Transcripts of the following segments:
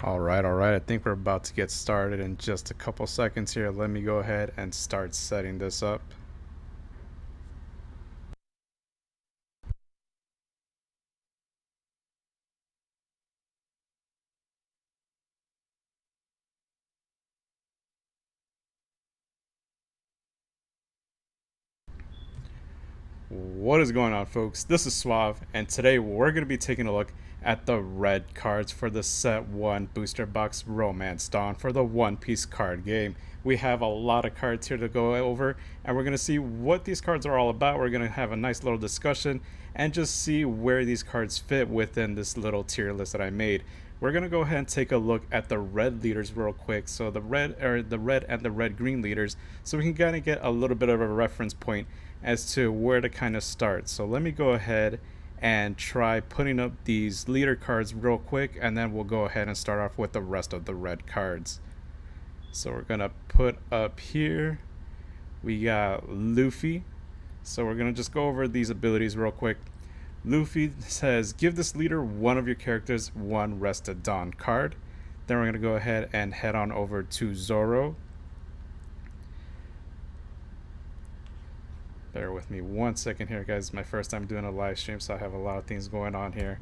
All right, I think we're about to get started in just a couple seconds here. Let me go ahead and start setting this up. What is going on, folks? This is Suave, and today we're going to be taking a look at the red cards for the Set 1 Booster Box Romance Dawn for the One Piece card game. We have a lot of cards here to go over, and we're going to see what these cards are all about. We're going to have a nice little discussion and just see where these cards fit within this little tier list that I made. We're going to go ahead and take a look at the red leaders real quick. So the red and the red green leaders, so we can kind of get a little bit of a reference point as to where to kind of start. So let me go ahead and try putting up these leader cards real quick, and then we'll go ahead and start off with the rest of the red cards. So we're gonna put up here, we got Luffy. So we're gonna just go over these abilities real quick. Luffy says, give this leader one of your characters one Rested Dawn card. Then we're gonna go ahead and head on over to Zoro. Bear with me 1 second here, guys. It's my first time doing a live stream, so I have a lot of things going on here.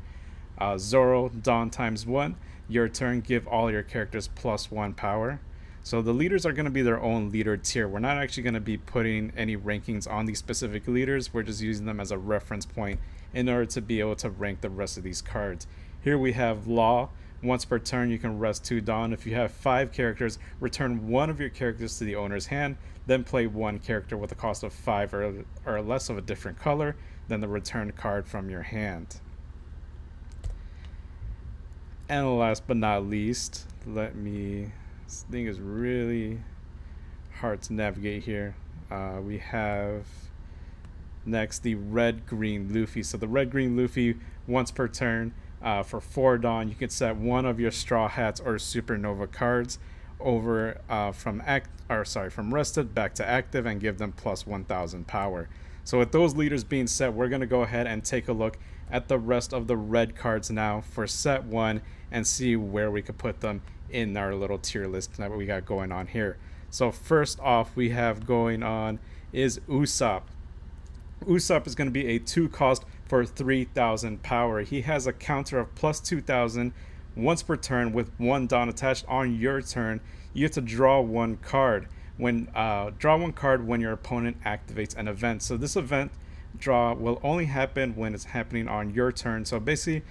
Zoro, Dawn times 1. Your turn, give all your characters +1 power. So the leaders are going to be their own leader tier. We're not actually going to be putting any rankings on these specific leaders. We're just using them as a reference point in order to be able to rank the rest of these cards. Here we have Law. Once per turn, you can rest 2 Dawn. If you have 5 characters, return one of your characters to the owner's hand, then play one character with a cost of 5 or less of a different color than the returned card from your hand. And last but not least, this thing is really hard to navigate here. We have next the red-green Luffy. So the red-green Luffy, once per turn, for 4 Dawn, you can set one of your Straw Hats or Supernova cards over from rested back to active and give them +1000 power. So with those leaders being set, we're going to go ahead and take a look at the rest of the red cards now for set 1 and see where we could put them in our little tier list that we got going on here. So first off, we have going on is Usopp. Usopp is going to be a 2 cost for 3000 power. He has a counter of +2000 once per turn with 1 Dawn attached. On your turn, you have to draw 1 card. Draw 1 card when your opponent activates an event. So this event draw will only happen when it's happening on your turn. So basically,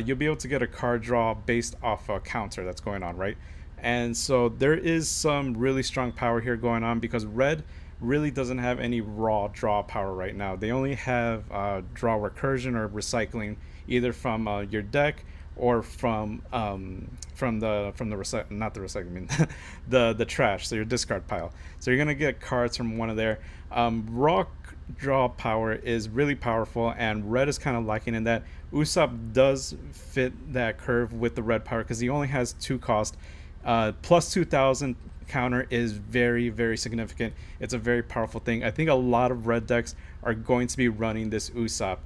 you'll be able to get a card draw based off a counter that's going on, right? And so there is some really strong power here going on because red really doesn't have any raw draw power right now. They only have draw recursion or recycling, either from your deck or from the trash, so your discard pile. So you're gonna get cards from one of there. Raw draw power is really powerful, and red is kind of lacking in that. Usopp does fit that curve with the red power because he only has 2 cost. +2000 counter is very, very significant. It's a very powerful thing. I think a lot of red decks are going to be running this Usopp.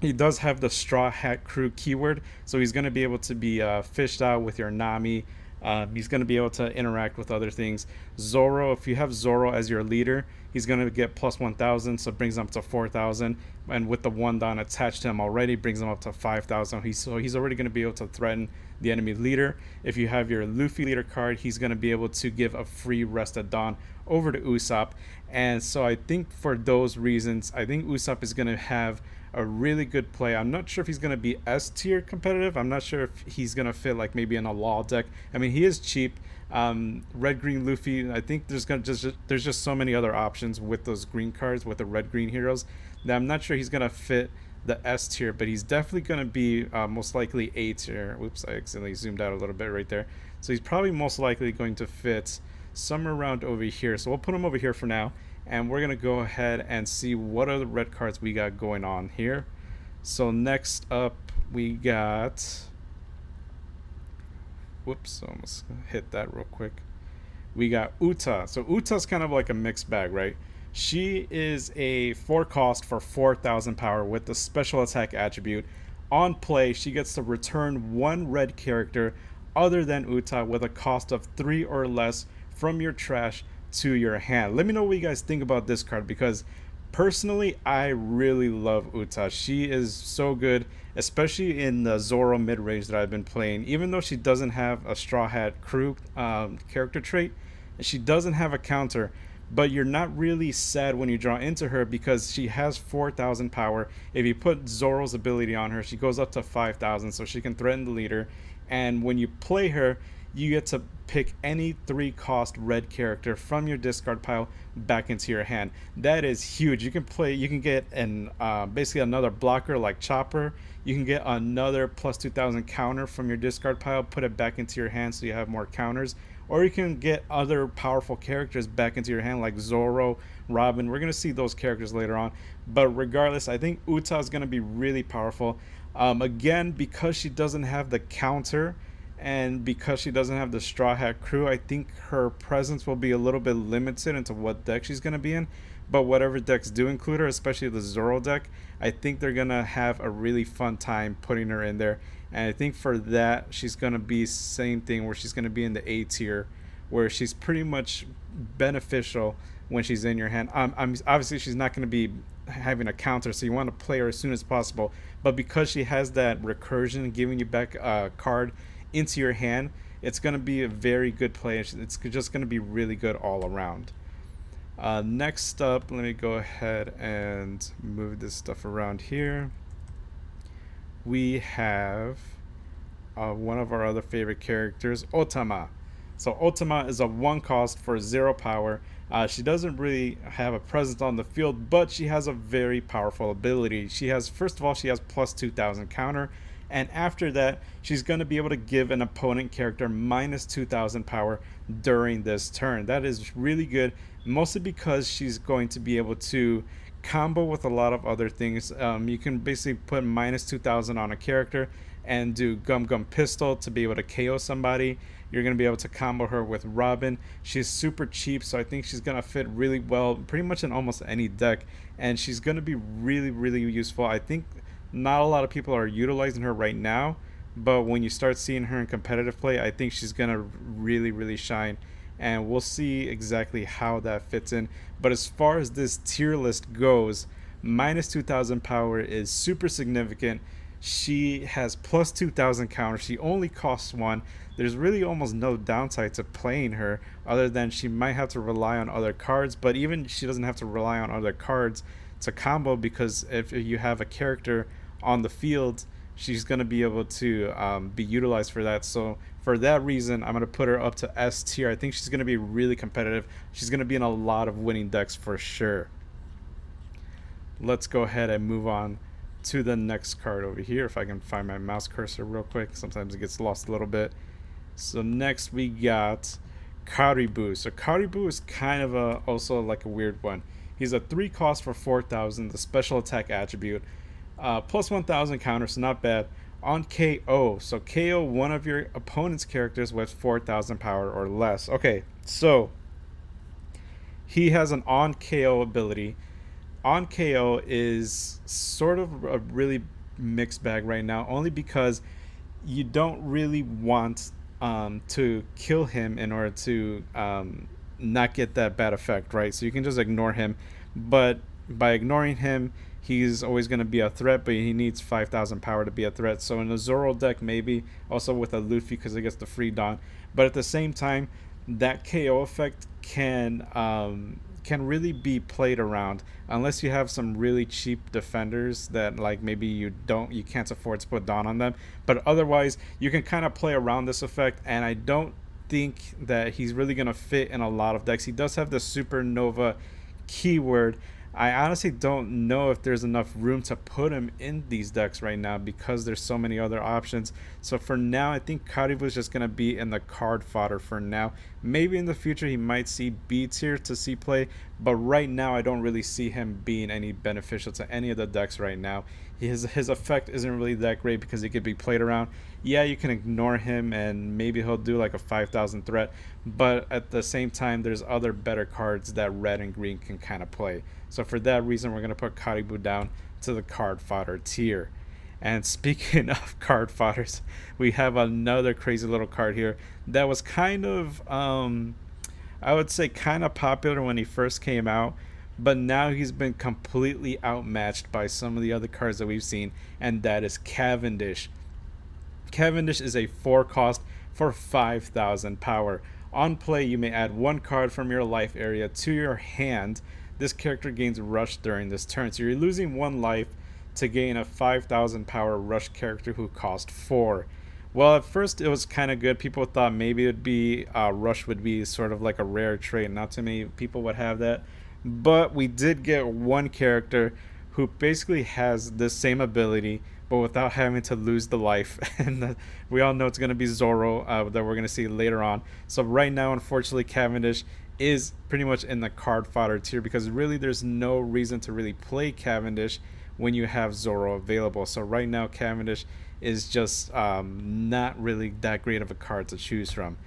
He does have the Straw Hat Crew keyword, so he's going to be able to be fished out with your Nami. He's going to be able to interact with other things. Zoro, if you have Zoro as your leader, he's going to get +1000, so it brings him up to 4000. And with the 1 Dawn attached to him already, brings him up to 5000. So he's already going to be able to threaten the enemy leader. If you have your Luffy leader card, he's going to be able to give a free Rested Dawn over to Usopp. And so I think for those reasons, I think Usopp is going to have a really good play. I'm not sure if he's going to be S tier competitive. I'm not sure if he's going to fit like maybe in a law deck. I mean, he is cheap. Red green Luffy, I think there's just so many other options with those green cards, with the red green heroes, that I'm not sure he's going to fit the S tier, but he's definitely going to be most likely A tier. Oops, I accidentally zoomed out a little bit right there. So he's probably most likely going to fit somewhere around over here. So we'll put him over here for now, and we're going to go ahead and see what other red cards we got going on here. So next up, we got... Whoops, almost hit that real quick. We got Uta. So Uta's kind of like a mixed bag, right? She is a 4 cost for 4000 power with the special attack attribute. On play, she gets to return one red character other than Uta with a cost of 3 or less from your trash to your hand. Let me know what you guys think about this card, because personally I really love Uta. She is so good, especially in the Zoro mid range that I've been playing. Even though she doesn't have a Straw Hat Crew character trait, and she doesn't have a counter, but you're not really sad when you draw into her because she has 4,000 power. If you put Zoro's ability on her, she goes up to 5,000, so she can threaten the leader. And when you play her, you get to pick any 3 cost red character from your discard pile back into your hand. That is huge. You can get an basically another blocker like Chopper. You can get another plus 2,000 counter from your discard pile, put it back into your hand so you have more counters. Or you can get other powerful characters back into your hand like Zoro, Robin. We're going to see those characters later on. But regardless, I think Uta is going to be really powerful. Again, because she doesn't have the counter and because she doesn't have the Straw Hat Crew, I think her presence will be a little bit limited into what deck she's going to be in. But whatever decks do include her, especially the Zoro deck, I think they're going to have a really fun time putting her in there. And I think for that, she's going to be same thing where she's going to be in the A tier, where she's pretty much beneficial when she's in your hand. I'm obviously she's not going to be having a counter, so you want to play her as soon as possible. But because she has that recursion, giving you back a card into your hand, it's going to be a very good play. It's just going to be really good all around. Next up, let me go ahead and move this stuff around here. We have one of our other favorite characters, Otama. So Otama is a 1 cost for 0 power. She doesn't really have a presence on the field, but she has a very powerful ability. First of all, she has plus 2,000 counter, and after that, she's going to be able to give an opponent character minus 2,000 power during this turn. That is really good, mostly because she's going to be able to combo with a lot of other things. You can basically put minus 2,000 on a character and do Gum Gum Pistol to be able to KO somebody. You're going to be able to combo her with Robin. She's super cheap, so I think she's going to fit really well pretty much in almost any deck, and she's going to be really, really useful. I think not a lot of people are utilizing her right now, but when you start seeing her in competitive play, I think she's going to really, really shine, and we'll see exactly how that fits in. But as far as this tier list goes, minus 2,000 power is super significant. She has plus 2,000 counter. She only costs 1. There's really almost no downside to playing her other than she might have to rely on other cards, but even she doesn't have to rely on other cards to combo, because if you have a character on the field, she's going to be able to be utilized for that. So for that reason, I'm going to put her up to S tier. I think she's going to be really competitive. She's going to be in a lot of winning decks for sure. Let's go ahead and move on to the next card over here, if I can find my mouse cursor real quick. Sometimes it gets lost a little bit. So next we got Karibu. So Karibu is kind of also like a weird one. He's a 3 cost for 4,000, the special attack attribute. Plus 1,000 counter, so not bad. On KO, so KO one of your opponent's characters with 4,000 power or less. Okay, so he has an on KO ability. On KO is sort of a really mixed bag right now, only because you don't really want to kill him in order to not get that bad effect, right? So you can just ignore him, but by ignoring him, he's always going to be a threat, but he needs 5,000 power to be a threat. So in a Zoro deck, maybe also with a Luffy because it gets the free Dawn, but at the same time, that KO effect can really be played around unless you have some really cheap defenders that like maybe you can't afford to put Dawn on them, but otherwise you can kind of play around this effect, and I don't think that he's really going to fit in a lot of decks. He does have the supernova keyword. I honestly don't know if there's enough room to put him in these decks right now because there's so many other options. So for now, I think Karibu is just going to be in the card fodder for now. Maybe in the future he might see B tier to see play, but right now I don't really see him being any beneficial to any of the decks right now. His effect isn't really that great because he could be played around. Yeah, you can ignore him and maybe he'll do like a 5,000 threat, but at the same time there's other better cards that red and green can kind of play. So for that reason, we're going to put Karibu down to the card fodder tier. And speaking of card fodders, we have another crazy little card here that was kind of, I would say, kind of popular when he first came out, but now he's been completely outmatched by some of the other cards that we've seen, and that is Cavendish. Cavendish is a 4 cost for 5,000 power. On play, you may add one card from your life area to your hand. This character gains rush during this turn, so you're losing 1 life to gain a 5,000 power rush character who cost 4. Well, at first it was kind of good. People thought maybe it'd be rush would be sort of like a rare trait. Not too many people would have that, but we did get one character who basically has the same ability, but without having to lose the life. And we all know it's going to be Zoro that we're going to see later on. So right now, unfortunately, Cavendish is pretty much in the card fodder tier because really there's no reason to really play Cavendish when you have Zoro available. So right now, Cavendish is just not really that great of a card to choose from.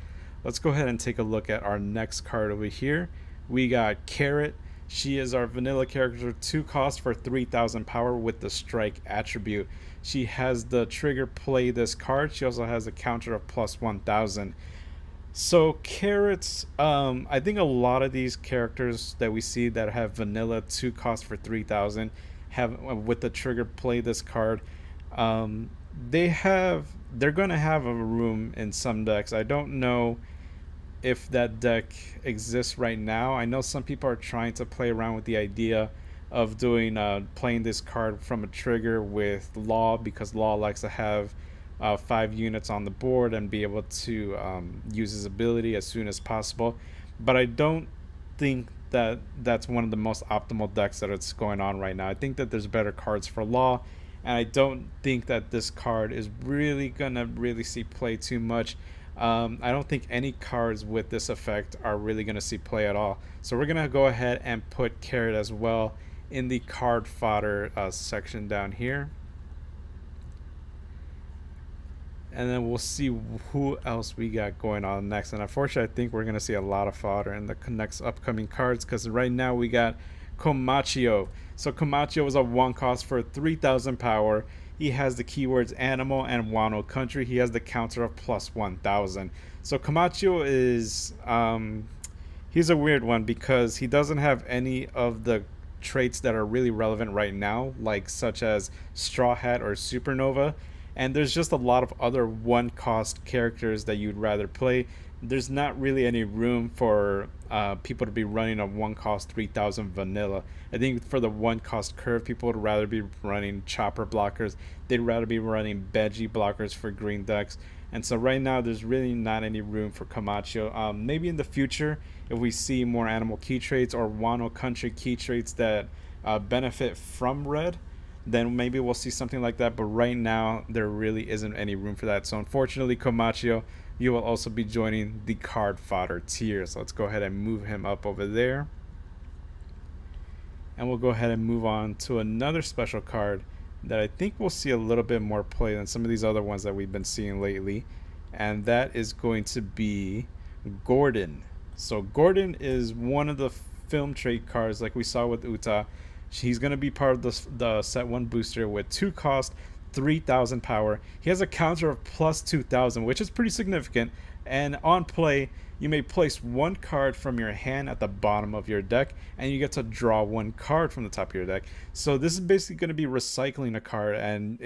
Let's go ahead and take a look at our next card over here. We got Carrot. She is our vanilla character, 2 cost for 3,000 power with the strike attribute. She has the trigger play this card. She also has a counter of plus 1,000. So carrots, I think a lot of these characters that we see that have vanilla 2 cost for 3,000 have with the trigger play this card. Um, they're gonna have a room in some decks. I don't know if that deck exists right now. I know some people are trying to play around with the idea of doing playing this card from a trigger with Law because Law likes to have 5 units on the board and be able to use his ability as soon as possible. But I don't think that that's one of the most optimal decks that it's going on right now. I think that there's better cards for Law, and I don't think that this card is really gonna really see play too much. I don't think any cards with this effect are really going to see play at all. So we're going to go ahead and put Carrot as well in the card fodder section down here. And then we'll see who else we got going on next. And unfortunately, I think we're going to see a lot of fodder in the next upcoming cards because right now we got Komachio. So Komachio is a 1 cost for 3,000 power. He has the keywords animal and Wano country. He has the counter of plus 1,000. So Komachio is he's a weird one because he doesn't have any of the traits that are really relevant right now, like such as Straw Hat or Supernova. And there's just a lot of other 1 cost characters that you'd rather play. There's not really any room for people to be running a 1 cost 3,000 vanilla. I think for the 1 cost curve, people would rather be running chopper blockers. They'd rather be running Veggie blockers for green decks. And so right now, there's really not any room for Camacho. Maybe in the future, if we see more animal key traits or Wano country key traits that benefit from red, then maybe we'll see something like that. But right now, there really isn't any room for that. So unfortunately, Camacho, you will also be joining the card fodder tier. So let's go ahead and move him up over there. And we'll go ahead and move on to another special card that I think we'll see a little bit more play than some of these other ones that we've been seeing lately. And that is going to be Gordon. So Gordon is one of the film trait cards like we saw with Uta. He's going to be part of the set 1 booster with 2 cost, 3,000 power. He has a counter of plus 2,000, which is pretty significant. And on play, you may place 1 card from your hand at the bottom of your deck, and you get to draw 1 card from the top of your deck. So this is basically going to be recycling a card, and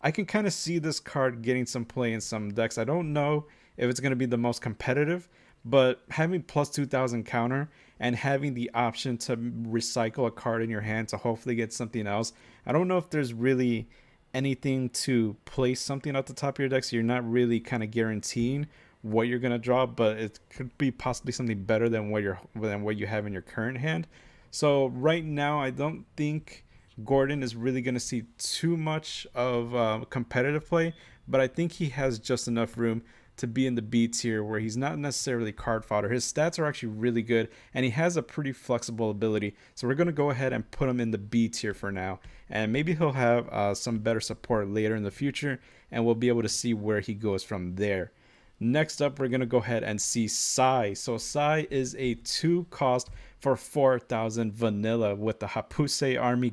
I can kind of see this card getting some play in some decks. I don't know if it's going to be the most competitive, but having plus 2,000 counter and having the option to recycle a card in your hand to hopefully get something else. I don't know if there's really anything to place something at the top of your deck, so you're not really kind of guaranteeing what you're going to draw, but it could be possibly something better than what you have in your current hand. So right now, I don't think Gordon is really going to see too much of competitive play, but I think he has just enough room to be in the B tier where he's not necessarily card fodder. His stats are actually really good, and he has a pretty flexible ability. So we're going to go ahead and put him in the B tier for now, and maybe he'll have some better support later in the future, and we'll be able to see where he goes from there. Next up, we're going to go ahead and see Sai. So Sai is a 2 cost for 4,000 vanilla with the Hapuse army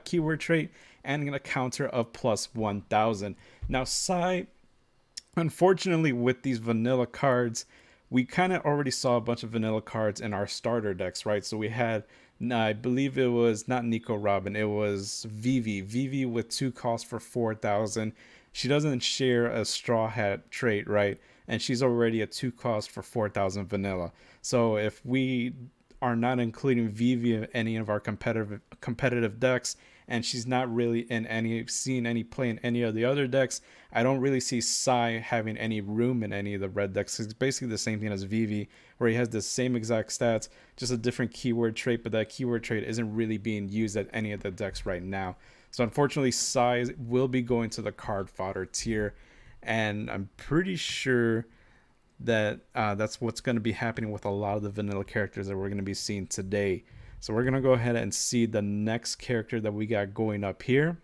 keyword trait and a counter of plus 1000. Now, Sai, unfortunately, with these vanilla cards, we kind of already saw a bunch of vanilla cards in our starter decks, right? So we had, I believe it was not Nico Robin, it was Vivi. Vivi with 2 costs for 4000. She doesn't share a Straw Hat trait, right? And she's already a 2 cost for 4000 vanilla. So if we are not including Vivi in any of our competitive decks, and she's not really in any seen any play in any of the other decks, I don't really see Sai having any room in any of the red decks. It's basically the same thing as Vivi, where he has the same exact stats, just a different keyword trait, but that keyword trait isn't really being used at any of the decks right now. So unfortunately, Sai will be going to the card fodder tier, and I'm pretty sure that that's what's going to be happening with a lot of the vanilla characters that we're going to be seeing today. So we're going to go ahead and see the next character that we got going up here.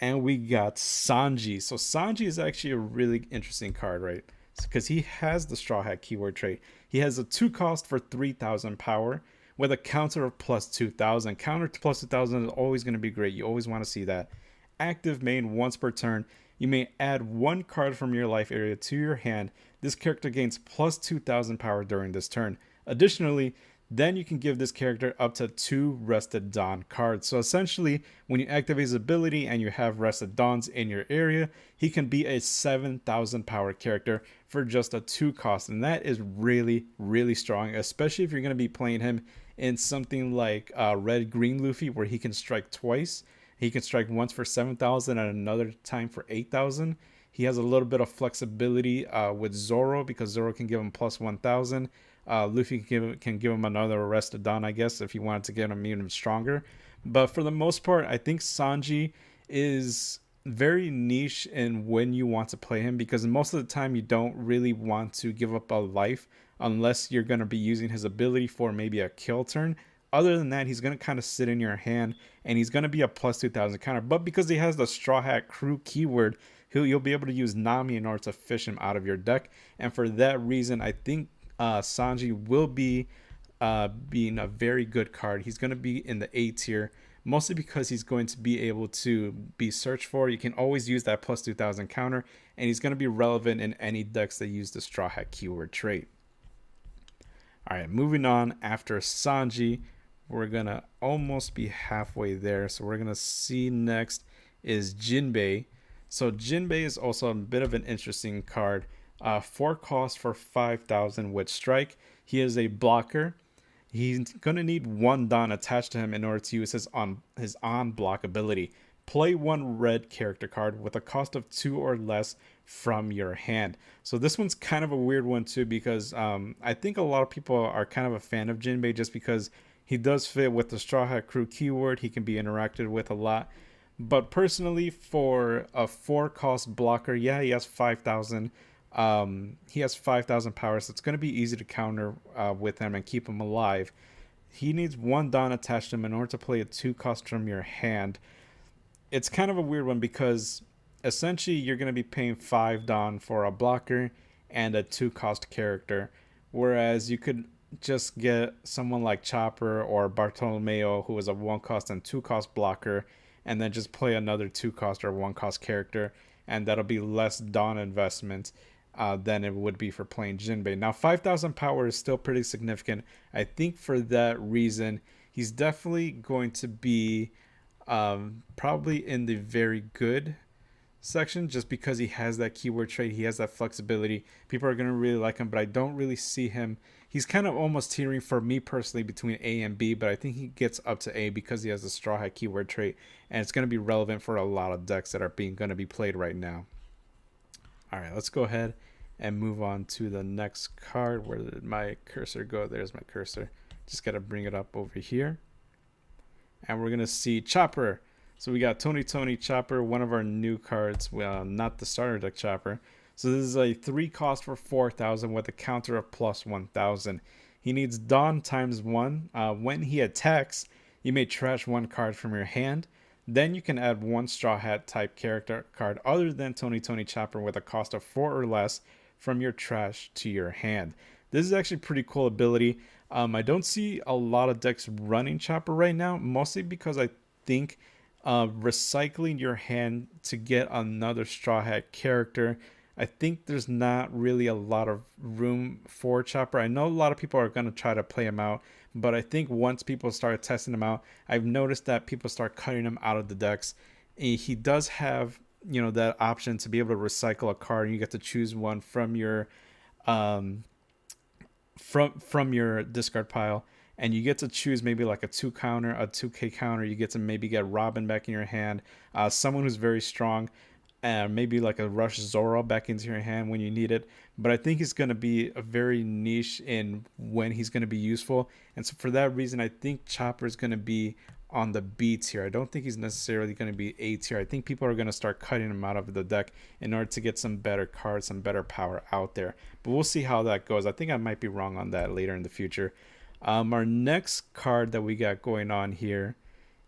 And we got Sanji. So Sanji is actually a really interesting card, right? Because he has the Straw Hat keyword trait. He has a 2 cost for 3000 power with a counter of plus 2000. Counter to plus 2000 is always going to be great. You always want to see that. Active main once per turn. You may add 1 card from your life area to your hand. This character gains plus 2000 power during this turn. Additionally, then you can give this character up to 2 Rested Dawn cards. So essentially, when you activate his ability and you have Rested Dawns in your area, he can be a 7000 power character for just a 2 cost. And that is really, really strong, especially if you're going to be playing him in something like Red Green Luffy, where he can strike twice. He can strike once for 7,000 and another time for 8,000. He has a little bit of flexibility with Zoro, because Zoro can give him plus 1,000. Luffy can give him another Arrested Dawn, I guess, if you wanted to get him even stronger. But for the most part, I think Sanji is very niche in when you want to play him, because most of the time you don't really want to give up a life unless you're going to be using his ability for maybe a kill turn. Other than that, he's going to kind of sit in your hand, and he's going to be a plus 2000 counter. But because he has the Straw Hat Crew keyword, you'll be able to use Nami in order to fish him out of your deck. And for that reason, I think Sanji will be being a very good card. He's going to be in the A tier, mostly because he's going to be able to be searched for. You can always use that plus 2000 counter, and he's going to be relevant in any decks that use the Straw Hat keyword trait. All right, moving on. After Sanji, we're going to almost be halfway there. So we're going to see next is Jinbei. So Jinbei is also a bit of an interesting card. 4 cost for 5,000 with strike. He is a blocker. He's going to need 1 Dawn attached to him in order to use his on block ability. Play 1 red character card with a cost of 2 or less from your hand. So this one's kind of a weird one too, because I think a lot of people are kind of a fan of Jinbei just because he does fit with the Straw Hat Crew keyword. He can be interacted with a lot. But personally, for a 4-cost blocker, yeah, he has 5,000. He has 5,000 power, so it's going to be easy to counter with him and keep him alive. He needs 1 Dawn attached to him in order to play a 2-cost from your hand. It's kind of a weird one because essentially you're going to be paying 5 Dawn for a blocker and a 2-cost character, whereas you could just get someone like Chopper or Bartolomeo, who is a 1-cost and 2-cost blocker, and then just play another 2-cost or 1-cost character, and that'll be less Dawn investment than it would be for playing Jinbei. Now, 5,000 power is still pretty significant. I think for that reason, he's definitely going to be probably in the very good section, just because he has that keyword trait. He has that flexibility. People are going to really like him, but I don't really see him. He's kind of almost teetering for me personally between A and B, but I think he gets up to A because he has the Straw Hat keyword trait, and it's going to be relevant for a lot of decks that are going to be played right now. All right, let's go ahead and move on to the next card. Where did my cursor go? There's my cursor. Just got to bring it up over here. And we're going to see Chopper. So we got Tony Chopper, one of our new cards. Well, not the starter deck Chopper. So this is a 3-cost for 4,000 with a counter of plus 1,000. He needs Dawn times 1. When he attacks, you may trash 1 card from your hand. Then you can add 1 Straw Hat type character card other than Tony Chopper with a cost of 4 or less from your trash to your hand. This is actually a pretty cool ability. I don't see a lot of decks running Chopper right now, mostly because I think recycling your hand to get another Straw Hat character. I think there's not really a lot of room for Chopper. I know a lot of people are going to try to play him out, but I think once people start testing him out, I've noticed that people start cutting him out of the decks. He does have, that option to be able to recycle a card, and you get to choose one from your um, from your discard pile, and you get to choose maybe like a 2 counter, a 2K counter. You get to maybe get Robin back in your hand, someone who's very strong, and maybe like a Rush Zoro back into your hand when you need it. But I think he's going to be a very niche in when he's going to be useful, and so for that reason, I think Chopper is going to be on the B tier. I don't think he's necessarily going to be A tier. I think people are going to start cutting him out of the deck in order to get some better cards, some better power out there. But we'll see how that goes. I think I might be wrong on that later in the future. Our next card that we got going on here,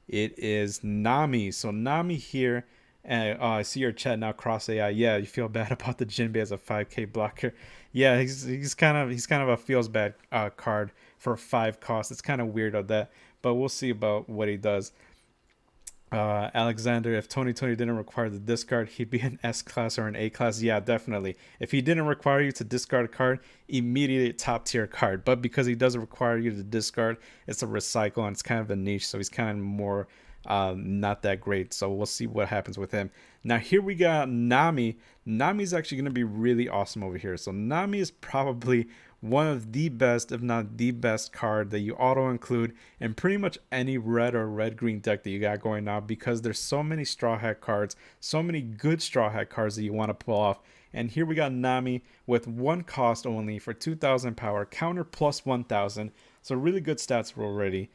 it is Nami. So Nami here, I see your chat now. Cross AI. Yeah, you feel bad about the Jinbei as a 5K blocker. Yeah, he's kind of a feels bad card for 5 cost. It's kind of weird of that, but we'll see about what he does. Alexander, if Tony didn't require the discard, he'd be an S class or an A class. Yeah, definitely. If he didn't require you to discard a card, immediately top tier card. But because he doesn't require you to discard, it's a recycle and it's kind of a niche, so he's kind of more not that great. So we'll see what happens with him. Now here we got Nami. Nami's actually going to be really awesome over here. So Nami is probably one of the best, if not the best card that you auto include in pretty much any red or red green deck that you got going now, because there's so many Straw Hat cards, so many good Straw Hat cards that you want to pull off. And here we got Nami with 1 cost only for 2,000 power, counter plus 1,000. So really good stats already.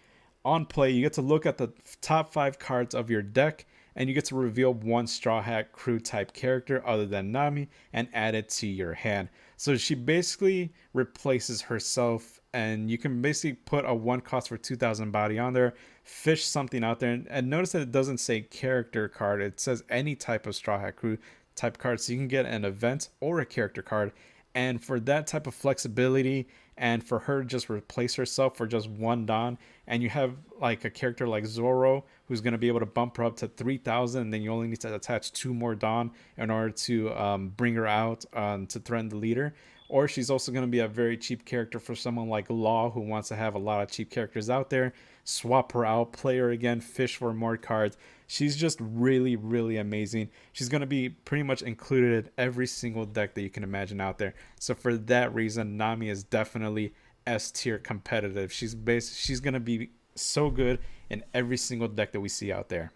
On play, you get to look at the top 5 cards of your deck, and you get to reveal 1 Straw Hat crew type character other than Nami and add it to your hand. So she basically replaces herself, and you can basically put a 1 cost for 2,000 body on there, fish something out there, and notice that it doesn't say character card. It says any type of Straw Hat crew type card, so you can get an event or a character card. And for that type of flexibility, and for her to just replace herself for just 1 Don, and you have like a character like Zoro who's going to be able to bump her up to 3,000, and then you only need to attach 2 more Don in order to bring her out to threaten the leader. Or she's also going to be a very cheap character for someone like Law, who wants to have a lot of cheap characters out there. Swap her out, play her again, fish for more cards. She's just really, really amazing. She's going to be pretty much included in every single deck that you can imagine out there. So for that reason, Nami is definitely S tier competitive. She's going to be so good in every single deck that we see out there.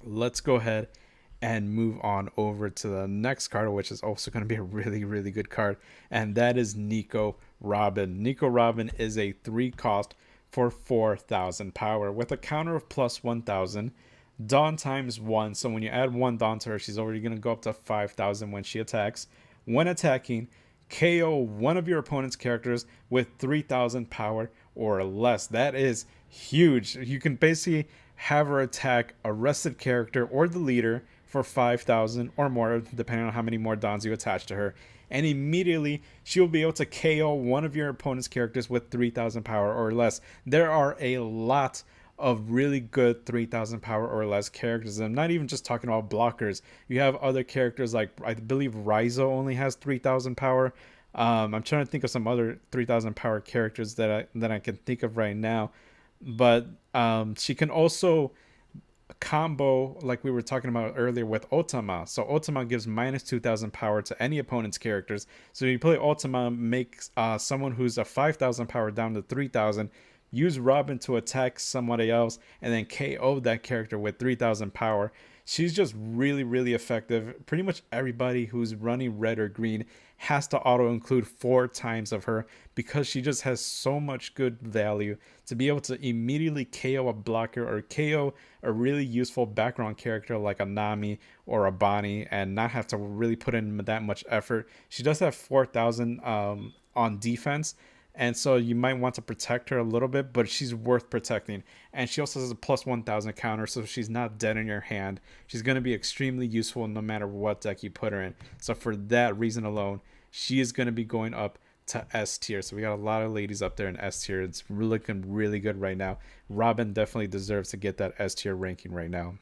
Let's go ahead and move on over to the next card, which is also going to be a really, really good card, and that is Nico Robin. Nico Robin is a 3 cost for 4,000 power with a counter of plus 1,000. Dawn times 1, so when you add 1 Dawn to her, she's already going to go up to 5,000 when she attacks. When attacking, KO one of your opponent's characters with 3,000 power or less. That is huge. You can basically have her attack a rested character or the leader for 5,000 or more, depending on how many more Dons you attach to her. And immediately, she will be able to KO one of your opponent's characters with 3,000 power or less. There are a lot of really good 3,000 power or less characters. I'm not even just talking about blockers. You have other characters like, I believe Raizo only has 3,000 power. I'm trying to think of some other 3,000 power characters that I can think of right now. But she can also combo, like we were talking about earlier, with Otama. So Otama gives minus 2,000 power to any opponent's characters. So you play Otama, makes someone who's a 5,000 power down to 3,000. Use Robin to attack somebody else, and then KO that character with 3,000 power. She's just really, really effective. Pretty much everybody who's running red or green has to auto include 4 times of her, because she just has so much good value to be able to immediately KO a blocker or KO a really useful background character like a Nami or a Bonnie, and not have to really put in that much effort. She does have 4,000 on defense, and so you might want to protect her a little bit, but she's worth protecting. And she also has a plus 1,000 counter, so she's not dead in your hand. She's going to be extremely useful no matter what deck you put her in. So for that reason alone, she is going to be going up to S tier. So we got a lot of ladies up there in S tier. It's looking really good right now. Robin definitely deserves to get that S tier ranking right now.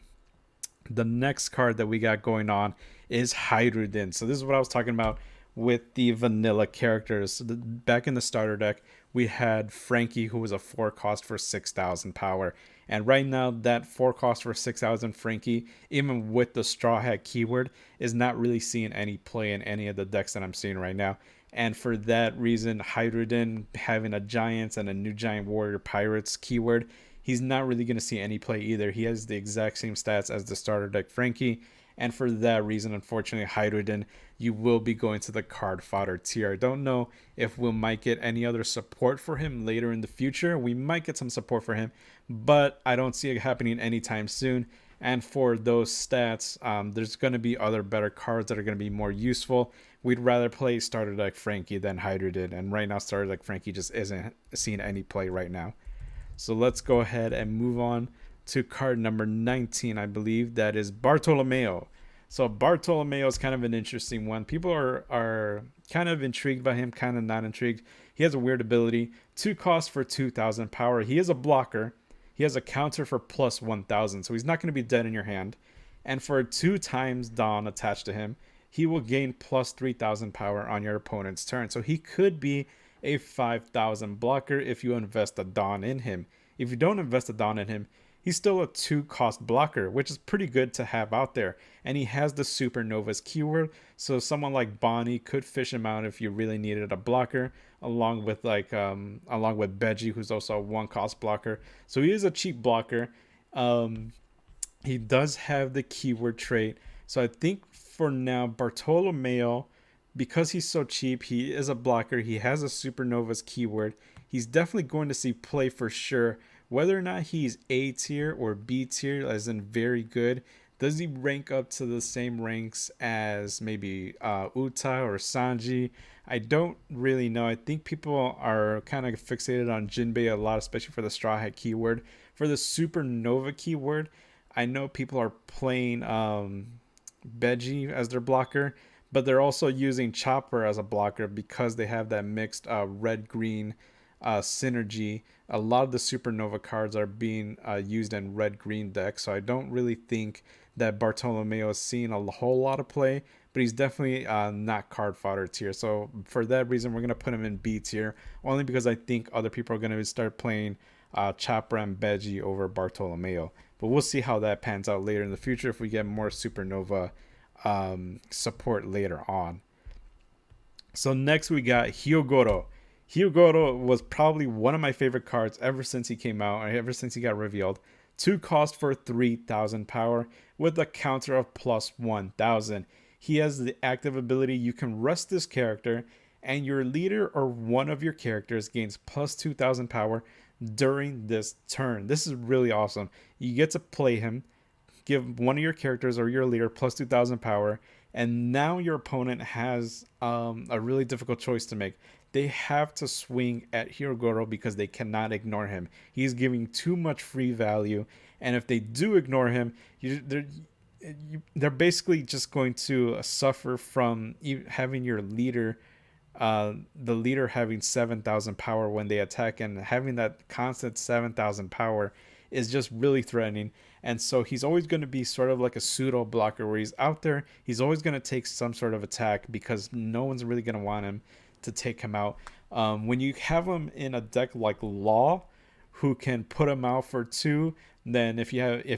The next card that we got going on is Hydrogen. So this is what I was talking about with the vanilla characters. So back in the starter deck, we had Frankie, who was a 4 cost for 6,000 power. And right now, that 4 cost for 6,000 Frankie, even with the Straw Hat keyword, is not really seeing any play in any of the decks that I'm seeing right now. And for that reason, Hydrogen having a Giants and a New Giant Warrior Pirates keyword, he's not really going to see any play either. He has the exact same stats as the starter deck Frankie. And for that reason, unfortunately, Hydrogen, you will be going to the card fodder tier. I don't know if we might get any other support for him later in the future. We might get some support for him, but I don't see it happening anytime soon. And for those stats, there's going to be other better cards that are going to be more useful. We'd rather play starter deck Frankie than Hydrogen. And right now, starter deck Frankie just isn't seeing any play right now. So let's go ahead and move on to card number 19, I believe. That is Bartolomeo. So Bartolomeo is kind of an interesting one. People are kind of intrigued by him, kind of not intrigued. He has a weird ability. 2 costs for 2,000 power. He is a blocker. He has a counter for plus 1,000. So he's not going to be dead in your hand. And for 2 times Dawn attached to him, he will gain plus 3,000 power on your opponent's turn. So he could be a 5,000 blocker if you invest a Dawn in him. If you don't invest a Dawn in him, he's still a 2 cost blocker, which is pretty good to have out there. And he has the Supernovas keyword, so someone like Bonnie could fish him out if you really needed a blocker, along with Beji, who's also a 1 cost blocker. So he is a cheap blocker. He does have the keyword trait. So I think for now, Bartolomeo, because he's so cheap, he is a blocker. He has a Supernova's keyword. He's definitely going to see play for sure. Whether or not he's A tier or B tier, as in very good, does he rank up to the same ranks as maybe Uta or Sanji? I don't really know. I think people are kind of fixated on Jinbei a lot, especially for the Straw Hat keyword. For the Supernova keyword, I know people are playing Beji as their blocker, but they're also using Chopper as a blocker because they have that mixed red-green synergy. A lot of the Supernova cards are being used in red-green decks, so I don't really think that Bartolomeo is seeing a whole lot of play, but he's definitely not card fodder tier. So for that reason, we're going to put him in B tier, only because I think other people are going to start playing Chopper and Beji over Bartolomeo. But we'll see how that pans out later in the future if we get more Supernova support later on. So next we got Hyogoro. Hyogoro was probably one of my favorite cards ever since he came out, or ever since he got revealed. 2 cost for 3,000 power with a counter of plus 1,000. He has the active ability, you can rest this character and your leader or one of your characters gains plus 2,000 power during this turn. This is really awesome. You get to play him, give one of your characters or your leader plus 2,000 power, and now your opponent has a really difficult choice to make. They have to swing at Hirogoro because they cannot ignore him. He's giving too much free value, and if they do ignore him, they're basically just going to suffer from having your leader, the leader having 7,000 power when they attack, and having that constant 7,000 power is just really threatening. And so he's always going to be sort of like a pseudo blocker where he's out there. He's always going to take some sort of attack because no one's really going to want him to take him out. When you have him in a deck like Law, who can put him out for 2, then if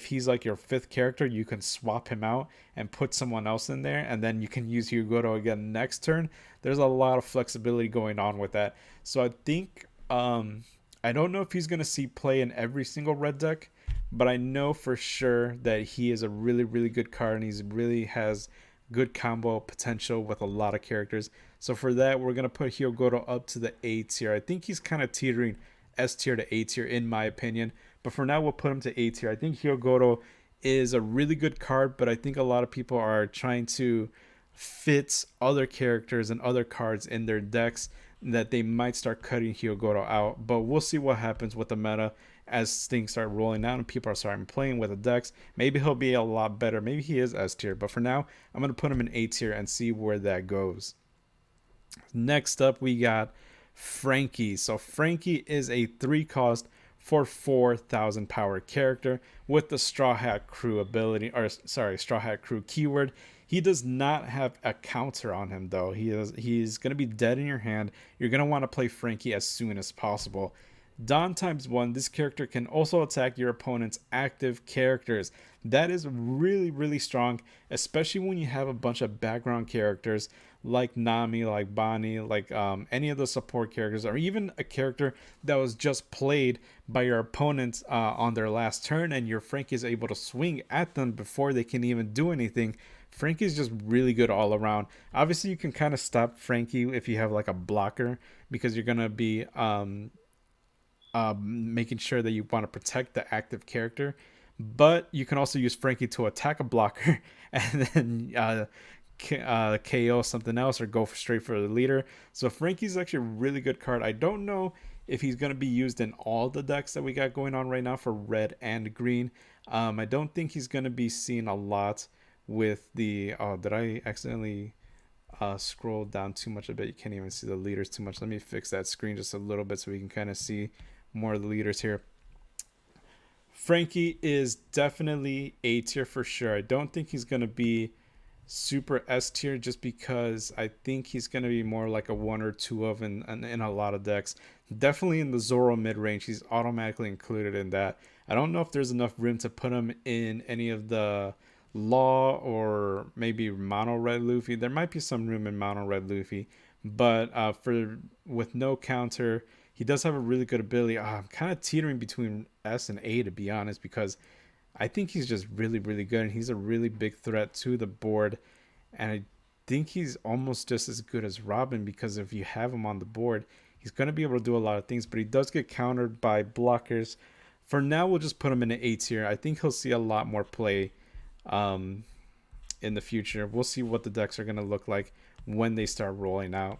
he's like your 5th character, you can swap him out and put someone else in there, and then you can use Hyogoro again next turn. There's a lot of flexibility going on with that. So I think I don't know if he's going to see play in every single red deck, but I know for sure that he is a really, really good card, and he really has good combo potential with a lot of characters. So for that, we're going to put Hyogoro up to the A tier. I think he's kind of teetering S tier to A tier in my opinion, but for now we'll put him to A tier. I think Hyogoro is a really good card, but I think a lot of people are trying to fit other characters and other cards in their decks that they might start cutting Hyogoro out. But we'll see what happens with the meta as things start rolling out and people are starting playing with the decks. Maybe he'll be a lot better. Maybe he is S tier, but for now I'm going to put him in A tier and see where that goes. Next up, we got Frankie. So Frankie is a 3 cost for 4,000 power character with the Straw Hat Crew ability, or sorry, Straw Hat Crew keyword. He does not have a counter on him though. He's gonna be dead in your hand. You're gonna want to play Frankie as soon as possible. Don times 1, this character can also attack your opponent's active characters. That is really, really strong, especially when you have a bunch of background characters like Nami, like Bonnie, like any of the support characters, or even a character that was just played by your opponent on their last turn, and your Frankie is able to swing at them before they can even do anything. Frankie is just really good all around. Obviously, you can kind of stop Frankie if you have like a blocker, because you're gonna be making sure that you want to protect the active character. But you can also use Frankie to attack a blocker and then KO something else or go straight for the leader. So Frankie's actually a really good card. I don't know if he's going to be used in all the decks that we got going on right now for red and green. I don't think he's going to be seen a lot with the... Oh, did I accidentally scroll down too much? I bet you can't even see the leaders too much. Let me fix that screen just a little bit so we can kind of see more of the leaders here. Frankie is definitely A tier for sure. I don't think he's going to be super S tier just because I think he's going to be more like a 1 or 2 of in a lot of decks. Definitely in the Zoro mid range, he's automatically included in that. I don't know if there's enough room to put him in any of the Law or maybe Mono Red Luffy. There might be some room in Mono Red Luffy, but for with no counter, he does have a really good ability. I'm kind of teetering between S and A to be honest, because I think he's just really, really good, and he's a really big threat to the board. And I think he's almost just as good as Robin, because if you have him on the board, he's going to be able to do a lot of things, but he does get countered by blockers. For now, we'll just put him in an A tier. I think he'll see a lot more play in the future. We'll see what the decks are going to look like when they start rolling out.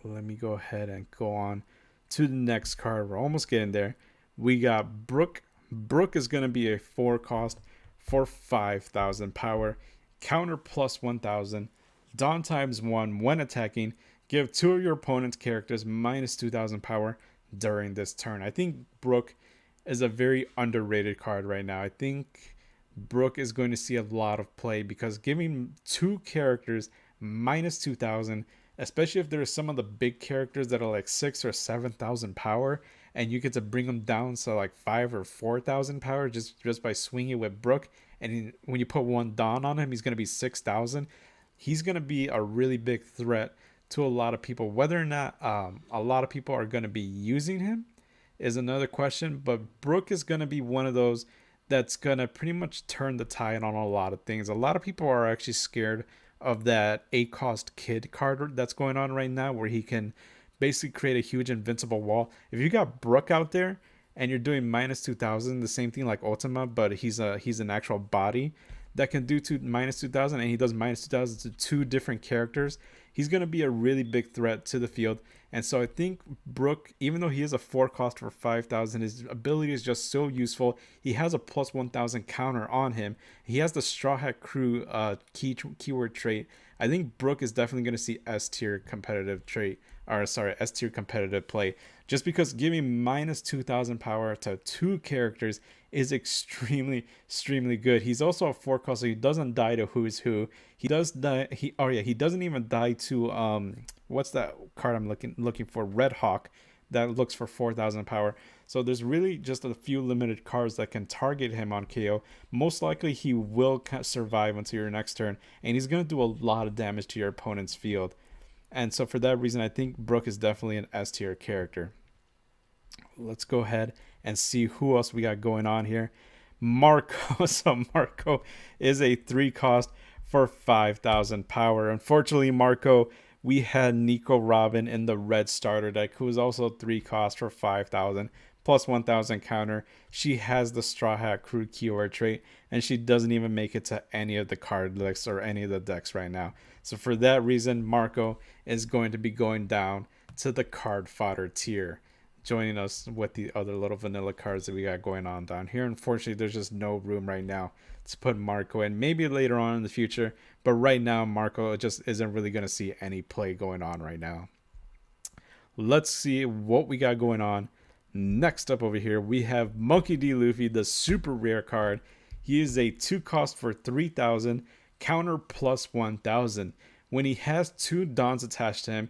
Let me go ahead and go on to the next card. We're almost getting there. We got Brook. Brook is going to be a 4 cost for 5,000 power. Counter plus 1,000. Dawn times 1 when attacking. Give 2 of your opponent's characters minus 2,000 power during this turn. I think Brook is a very underrated card right now. I think Brook is going to see a lot of play because giving 2 characters minus 2,000, especially if there's some of the big characters that are like 6,000 or 7,000 power, and you get to bring them down to like 5,000 or 4,000 power just by swinging with Brook. And when you put 1 Dawn on him, he's going to be 6,000. He's going to be a really big threat to a lot of people. Whether or not a lot of people are going to be using him is another question. But Brook is going to be one of those that's going to pretty much turn the tide on a lot of things. A lot of people are actually scared of that 8-cost kid card that's going on right now, where he can basically create a huge invincible wall. If you got Brook out there and you're doing minus 2,000, the same thing like Ultima, but he's an actual body that can do minus 2,000, and he does minus 2,000 to 2 different characters, he's going to be a really big threat to the field. And so I think Brook, even though he is a 4 cost for 5,000, his ability is just so useful. He has a plus 1,000 counter on him. He has the Straw Hat Crew keyword trait. I think Brook is definitely going to see S tier competitive S tier competitive play, just because giving minus 2,000 power to 2 characters is extremely good. He's also a 4 cost, so he doesn't die to Who's Who. He does die. He doesn't even die to what's that card I'm looking for? Red Hawk, that looks for 4,000 power. So there's really just a few limited cards that can target him on KO. Most likely he will survive until your next turn, and he's going to do a lot of damage to your opponent's field. And so for that reason, I think Brook is definitely an S tier character. Let's go ahead and see who else we got going on here. Marco. So Marco is a 3 cost for 5,000 power. Unfortunately, Marco, we had Nico Robin in the red starter deck, who is also 3 cost for 5,000 plus 1,000 counter. She has the Straw Hat Crew keyword trait, and she doesn't even make it to any of the card lists or any of the decks right now. So for that reason, Marco is going to be going down to the card fodder tier. joining us with the other little vanilla cards that we got going on down here. Unfortunately, there's just no room right now to put Marco in. Maybe later on in the future, but right now Marco just isn't really going to see any play going on right now. Let's see what we got going on. Next up over here, we have Monkey D. Luffy, the super rare card. He is a 2 cost for 3,000, counter plus 1,000. When he has 2 Dons attached to him,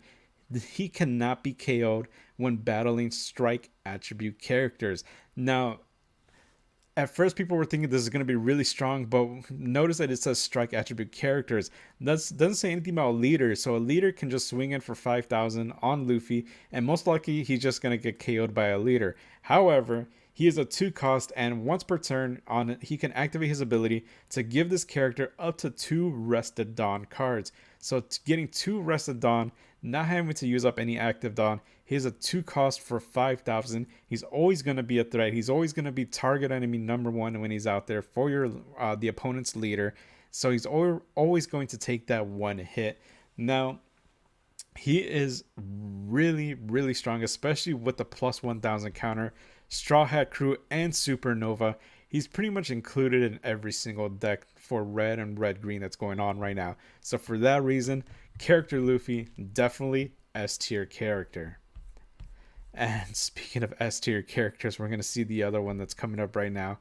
he cannot be KO'd when battling strike attribute characters. Now, at first people were thinking this is going to be really strong, but notice that it says strike attribute characters. That doesn't say anything about leaders, so a leader can just swing in for 5,000 on Luffy, and most likely he's just going to get KO'd by a leader. However, he is a 2 cost, and once per turn on it, he can activate his ability to give this character up to 2 Rested Dawn cards. So getting 2 Rested Dawn, not having to use up any active Dawn. He's a 2 cost for 5,000. He's always going to be a threat. He's always going to be target enemy number 1 when he's out there for your the opponent's leader. So he's always going to take that 1 hit. Now, he is really, really strong, especially with the plus 1,000 counter, Straw Hat Crew, and Supernova. He's pretty much included in every single deck for red and red-green that's going on right now. So for that reason, character Luffy, definitely S tier character. And speaking of S tier characters, we're going to see the other one that's coming up right now.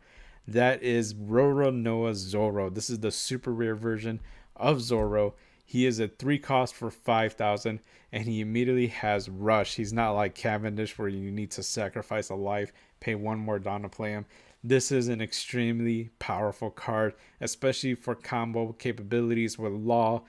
That is Roronoa Zoro. This is the super rare version of Zoro. He is a 3 cost for 5,000, and he immediately has Rush. He's not like Cavendish where you need to sacrifice a life, pay 1 more Dawn to play him. This is an extremely powerful card, especially for combo capabilities with Law.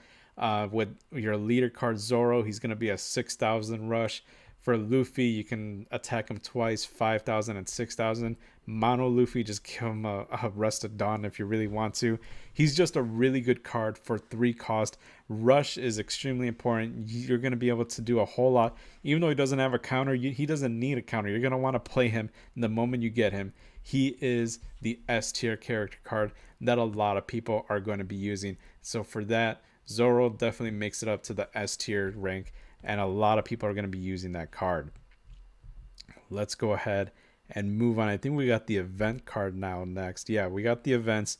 With your leader card Zoro, he's going to be a 6,000 Rush. For Luffy, you can attack him twice, 5,000 and 6,000. Mono Luffy, just give him a Rested Dawn if you really want to. He's just a really good card for 3 cost. Rush is extremely important. You're going to be able to do a whole lot. Even though he doesn't have a counter, he doesn't need a counter. You're going to want to play him the moment you get him. He is the S tier character card that a lot of people are going to be using. So for that, Zoro definitely makes it up to the S tier rank, and a lot of people are going to be using that card. Let's go ahead and move on. I think we got the event card now next. Yeah, we got the events.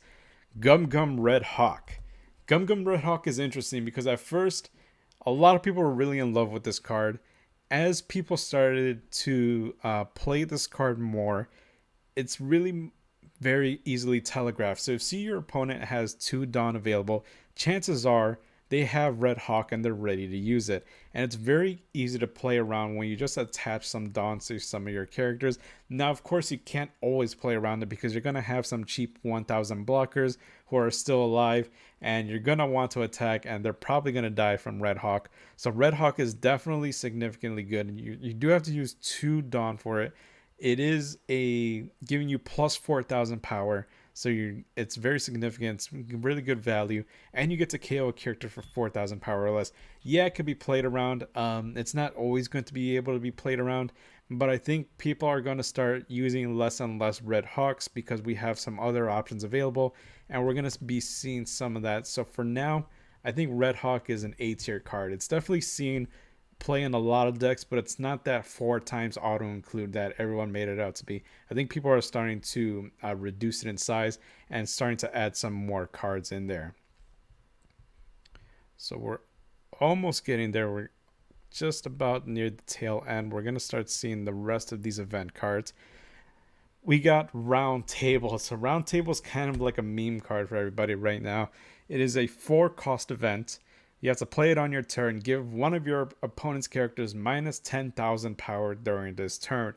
Gum Gum Red Hawk. Gum Gum Red Hawk is interesting because at first, a lot of people were really in love with this card. As people started to play this card more, it's really very easily telegraphed. So if see your opponent has 2 Dawn available, chances are they have Red Hawk and they're ready to use it. And it's very easy to play around when you just attach some Dawns to some of your characters. Now, of course, you can't always play around it because you're going to have some cheap 1,000 blockers who are still alive, and you're going to want to attack, and they're probably going to die from Red Hawk. So Red Hawk is definitely significantly good. You do have to use 2 Dawn for it. It is giving you plus 4,000 power. So it's very significant. It's really good value, and you get to KO a character for 4,000 power or less. Yeah, it could be played around. It's not always going to be able to be played around, but I think people are going to start using less and less Red Hawks because we have some other options available, and we're going to be seeing some of that. So for now, I think Red Hawk is an A tier card. It's definitely seen play in a lot of decks, but it's not that 4 times auto include that everyone made it out to be. I think people are starting to reduce it in size and starting to add some more cards in there. So we're almost getting there. We're just about near the tail end. We're going to start seeing the rest of these event cards. We got Round Table. So Round Table is kind of like a meme card for everybody right now. It is a 4 cost event. You have to play it on your turn. Give one of your opponent's characters minus 10,000 power during this turn.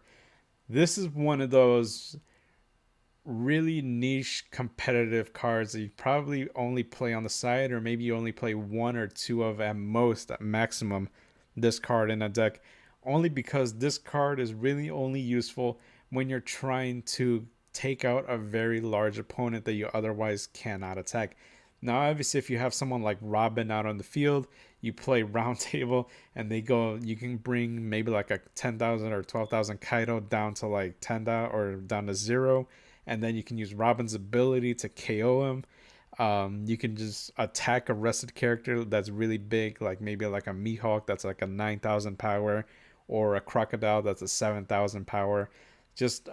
This is one of those really niche competitive cards that you probably only play on the side, or maybe you only play 1 or 2 of at most, at maximum, this card in a deck. Only because this card is really only useful when you're trying to take out a very large opponent that you otherwise cannot attack. Now, obviously, if you have someone like Robin out on the field, you play Round Table, and they go, you can bring maybe like a 10,000 or 12,000 Kaido down to like 10,000 or down to 0, and then you can use Robin's ability to KO him. You can just attack a rested character that's really big, like maybe like a Mihawk that's like a 9,000 power, or a crocodile that's a 7,000 power. Just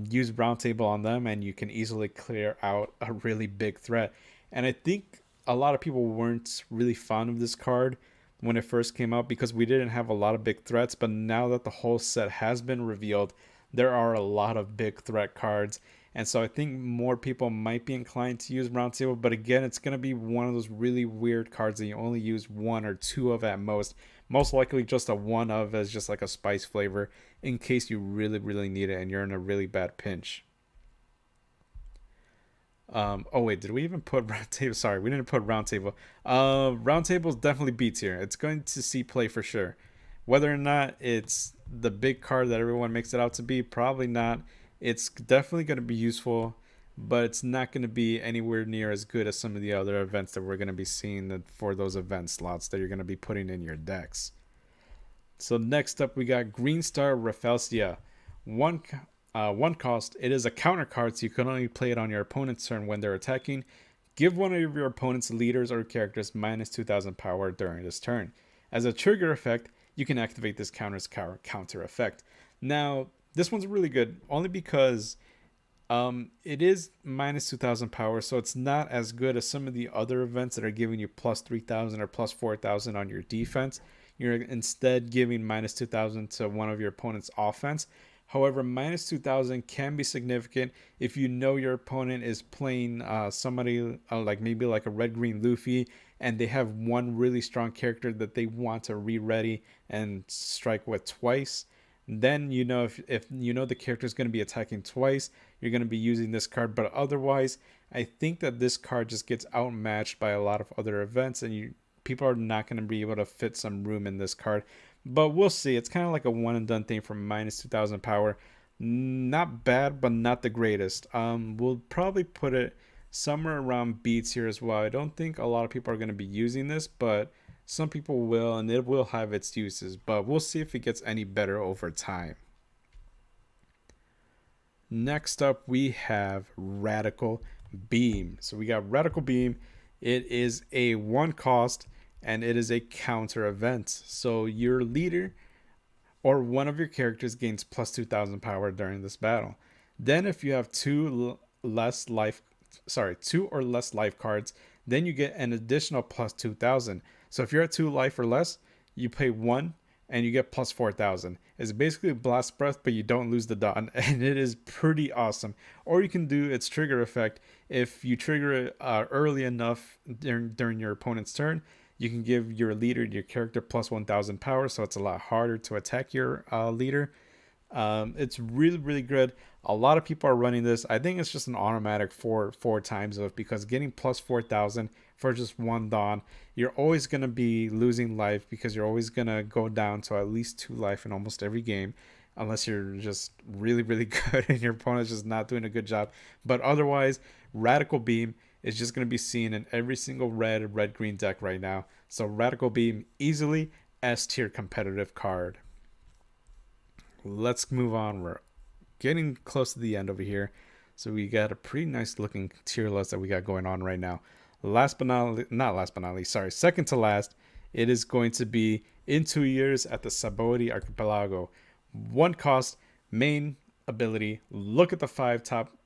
use roundtable on them, and you can easily clear out a really big threat. And I think a lot of people weren't really fond of this card when it first came out because we didn't have a lot of big threats. But now that the whole set has been revealed, there are a lot of big threat cards. And so I think more people might be inclined to use roundtable. But again, it's going to be one of those really weird cards that you only use one or two of at most. Most likely just a one of as just like a spice flavor in case you really, really need it and you're in a really bad pinch. Oh wait, did we even put roundtable? Sorry, we didn't put roundtable. Roundtable is definitely B tier. It's going to see play for sure. Whether or not it's the big card that everyone makes it out to be, probably not. It's definitely going to be useful, but it's not going to be anywhere near as good as some of the other events that we're going to be seeing for those event slots that you're going to be putting in your decks. So next up, we got Green Star Rafflesia. One one cost. It is a counter card, so you can only play it on your opponent's turn when they're attacking. Give one of your opponent's leaders or characters minus 2,000 power during this turn. As a trigger effect, you can activate this counter effect. Now, this one's really good only because it is minus 2,000 power, so it's not as good as some of the other events that are giving you plus 3,000 or plus 4,000 on your defense. You're instead giving minus 2,000 to one of your opponent's offense. However, minus 2,000 can be significant if you know your opponent is playing somebody like maybe like a red-green Luffy, and they have one really strong character that they want to re-ready and strike with twice. Then you know if you know the character is going to be attacking twice, you're going to be using this card. But otherwise, I think that this card just gets outmatched by a lot of other events, and people are not going to be able to fit some room in this card. But we'll see. It's kind of like a one and done thing for minus 2,000 power. Not bad, but not the greatest. We'll probably put it somewhere around beats here as well. I don't think a lot of people are going to be using this, but some people will, and it will have its uses. But we'll see if it gets any better over time. Next up, we have Radical Beam. So we got Radical Beam. It is a one cost, and it is a counter event. So your leader or one of your characters gains plus 2,000 power during this battle. Then if you have two or less life cards, then you get an additional plus 2,000. So if you're at 2 life or less, you pay 1 and you get plus 4,000. It's basically Blast Breath, but you don't lose the dot, and it is pretty awesome. Or you can do its trigger effect. If you trigger it early enough during your opponent's turn, you can give your leader, your character, plus 1,000 power, so it's a lot harder to attack your leader. It's really, really good. A lot of people are running this. I think it's just an automatic four times of, because getting plus 4,000 for just one Dawn, you're always going to be losing life because you're always going to go down to at least 2 life in almost every game, unless you're just really, really good and your opponent's just not doing a good job. But otherwise, Radical Beam is just going to be seen in every single red-green deck right now. So Radical Beam, easily S tier competitive card. Let's move on. We're getting close to the end over here. So we got a pretty nice looking tier list that we got going on right now. Second to last, it is going to be in 2 years at the Sabaody Archipelago. One cost, main ability, look at the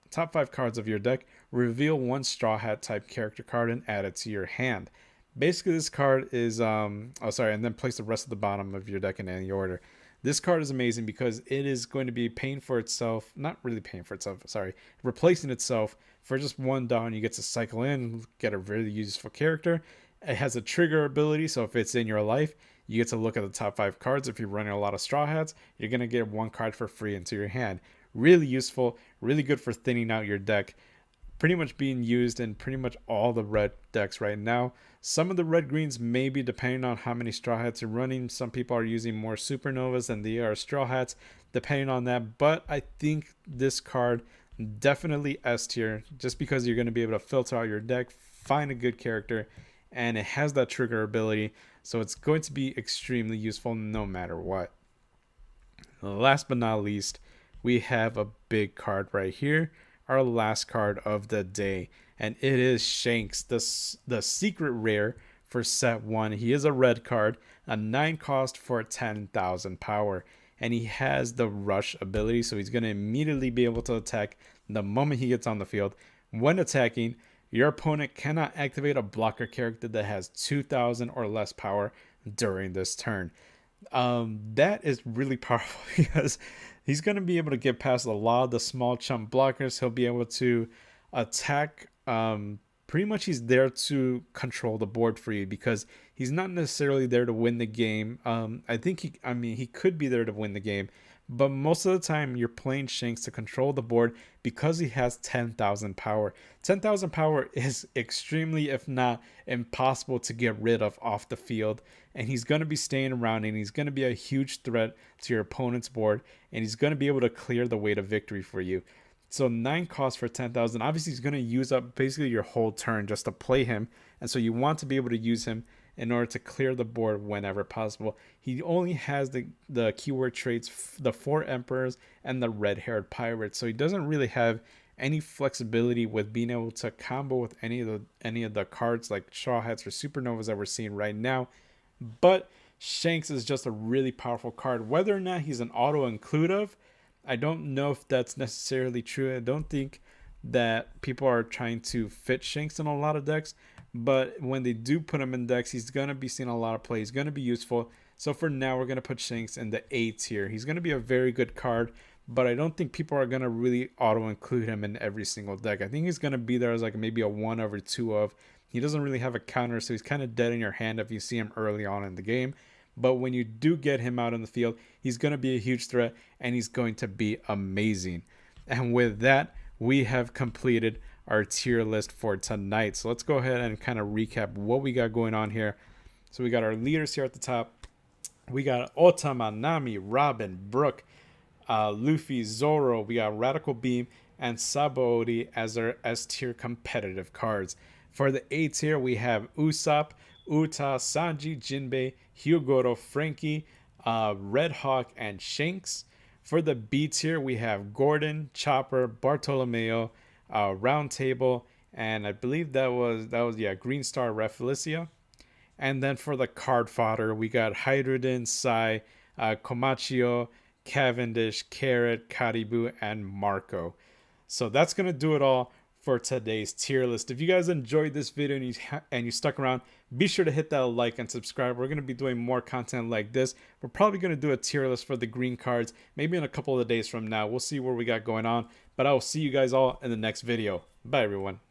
top 5 cards of your deck, reveal one Straw Hat type character card and add it to your hand. Basically, this card is and then place the rest of the bottom of your deck in any order. This card is amazing because it is going to be replacing itself for just one Dawn. You get to cycle in, get a really useful character. It has a trigger ability, so if it's in your life, you get to look at the top 5 cards. If you're running a lot of Straw Hats, you're going to get one card for free into your hand. Really useful, really good for thinning out your deck. Pretty much being used in pretty much all the red decks right now. Some of the red greens may be depending on how many Straw Hats you're running. Some people are using more Supernovas than they are Straw Hats, depending on that. But I think this card definitely S tier, just because you're going to be able to filter out your deck, find a good character, and it has that trigger ability. So it's going to be extremely useful no matter what. Last but not least, we have a big card right here. Our last card of the day, and it is Shanks, the secret rare for set 1. He is a red card, a 9 cost for 10,000 power. And he has the rush ability, so he's going to immediately be able to attack the moment he gets on the field. When attacking, your opponent cannot activate a blocker character that has 2,000 or less power during this turn. That is really powerful because he's going to be able to get past a lot of the small chump blockers. He'll be able to attack. Pretty much he's there to control the board for you because he's not necessarily there to win the game. I think he could be there to win the game, but most of the time you're playing Shanks to control the board because he has 10,000 power. 10,000 power is extremely, if not impossible, to get rid of off the field. And he's going to be staying around, and he's going to be a huge threat to your opponent's board, and he's going to be able to clear the way to victory for you. So 9 costs for 10,000. Obviously, he's going to use up basically your whole turn just to play him. And so you want to be able to use him in order to clear the board whenever possible. He only has the keyword traits, the 4 Emperors and the red-haired pirate. So he doesn't really have any flexibility with being able to combo with any of the cards like Straw Hats or Supernovas that we're seeing right now. But Shanks is just a really powerful card. Whether or not he's an auto-inclusive, I don't know if that's necessarily true. I don't think that people are trying to fit Shanks in a lot of decks, but when they do put him in decks, he's going to be seeing a lot of play. He's going to be useful. So for now, we're going to put Shanks in the A tier. He's going to be a very good card, but I don't think people are going to really auto-include him in every single deck. I think he's going to be there as like maybe a 1 over 2 of. He doesn't really have a counter, so he's kind of dead in your hand if you see him early on in the game. But when you do get him out in the field, he's going to be a huge threat, and he's going to be amazing. And with that, we have completed our tier list for tonight. So let's go ahead and kind of recap what we got going on here. So we got our leaders here at the top. We got Otama, Nami, Robin, Brook, Luffy, Zoro. We got Radical Beam and Sabaody as our S tier competitive cards. For the A tier, we have Usopp, Uta, Sanji, Jinbei, Hyogoro, Frankie, Red Hawk, and Shanks. For the B tier, we have Gordon, Chopper, Bartolomeo, Round Table, and I believe that was Green Star, Rafflesia. And then for the card fodder, we got Hydrodin, Sai, Komachio, Cavendish, Carrot, Karibu, and Marco. So that's going to do it all for today's tier list. If you guys enjoyed this video and you stuck around, be sure to hit that like and subscribe. We're going to be doing more content like this. We're probably going to do a tier list for the green cards maybe in a couple of days from now. We'll see what we got going on, but I will see you guys all in the next video. Bye everyone.